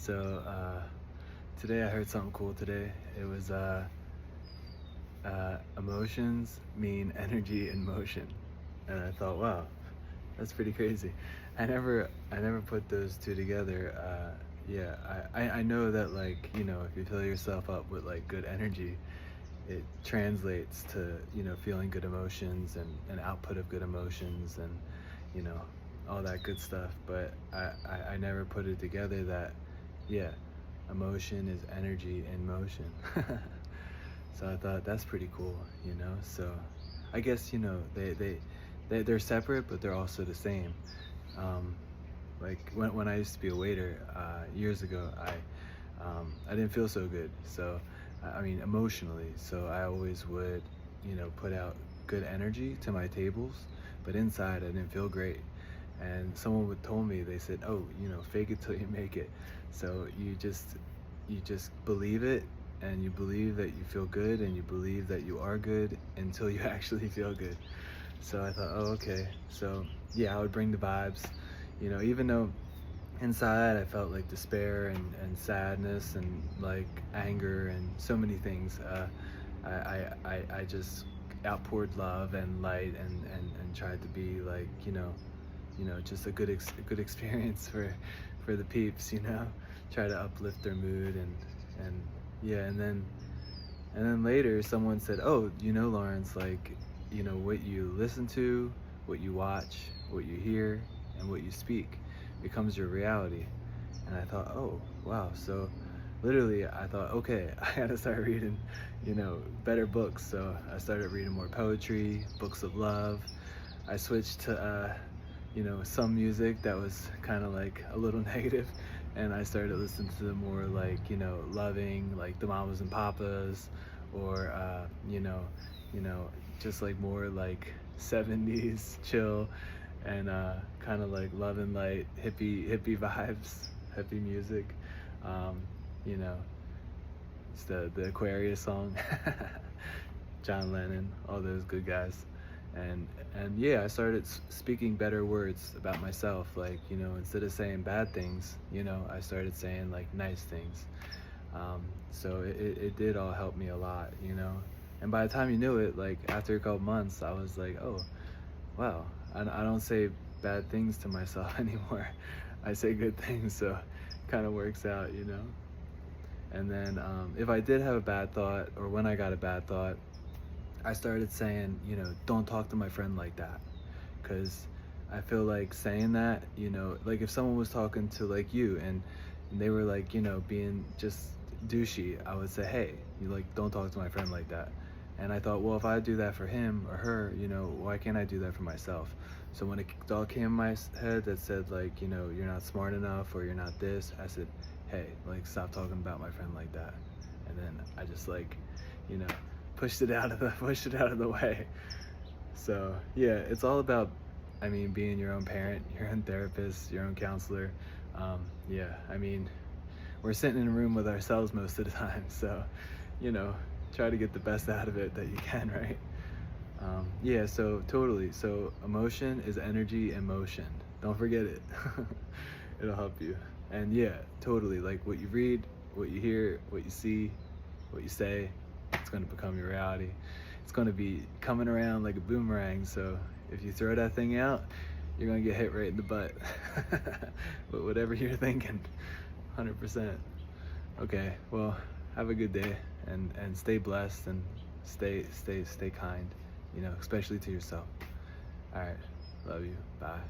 So today I heard something cool today. It was emotions mean energy in motion, and I thought, wow, that's pretty crazy. I never put those two together. Yeah, I know that, like, if you fill yourself up with like good energy, it translates to feeling good emotions and an output of good emotions and you know all that good stuff. But I never put it together that, yeah, emotion is energy in motion. So I thought that's pretty cool. So I guess they're separate, but they're also the same. um, like when I used to be a waiter years ago, I didn't feel so good. So I mean, emotionally. So I always would put out good energy to my tables, but inside I didn't feel great. And someone would told me, they said, oh, fake it till you make it. So you just believe it, and you believe that you feel good, and you believe that you are good until you actually feel good. So I thought, oh, okay. So yeah, I would bring the vibes, even though inside I felt like despair and sadness and like anger and so many things. I just outpoured love and light and tried to be like, just a a good experience for the peeps. Try to uplift their mood and yeah. And then later someone said, oh, Lawrence, like, what you listen to, what you watch, what you hear, and what you speak becomes your reality. And I thought, oh, wow. So literally I thought, okay, I gotta start reading, better books. So I started reading more poetry, books of love. I switched to, some music that was kind of like a little negative, and I started listening to the more like, loving, like the Mamas and Papas, or, you know, just like more like 70s chill, and kind of like love and light, hippie vibes, hippie music. Um, you know, it's the Aquarius song, John Lennon, all those good guys. And yeah, I started speaking better words about myself. Like, instead of saying bad things, I started saying like nice things. So it did all help me a lot. And by the time you knew it, like after a couple months, I was like, oh, wow, I don't say bad things to myself anymore. I say good things, so it kind of works out. And then if I did have a bad thought, or when I got a bad thought, I started saying, don't talk to my friend like that. Because I feel like saying that, like if someone was talking to like you, and they were like, being just douchey, I would say, hey, you like, don't talk to my friend like that. And I thought, well, if I do that for him or her, why can't I do that for myself? So when a thought came in my head that said like, you're not smart enough, or you're not this, I said, hey, like, stop talking about my friend like that. And then I just like, you know, pushed it out of the way. So yeah, it's all about, I mean, being your own parent, your own therapist, your own counselor. Yeah, I mean, we're sitting in a room with ourselves most of the time, so you know, try to get the best out of it that you can, right? Yeah, so totally. So emotion is energy in motion. Don't forget it. It'll help you. And yeah, totally. Like what you read, what you hear, what you see, what you say, it's going to become your reality. It's going to be coming around like a boomerang. So if you throw that thing out, you're going to get hit right in the butt. But whatever you're thinking, 100%. Okay, well, have a good day, and stay blessed, and stay kind, especially to yourself. All right, love you. Bye.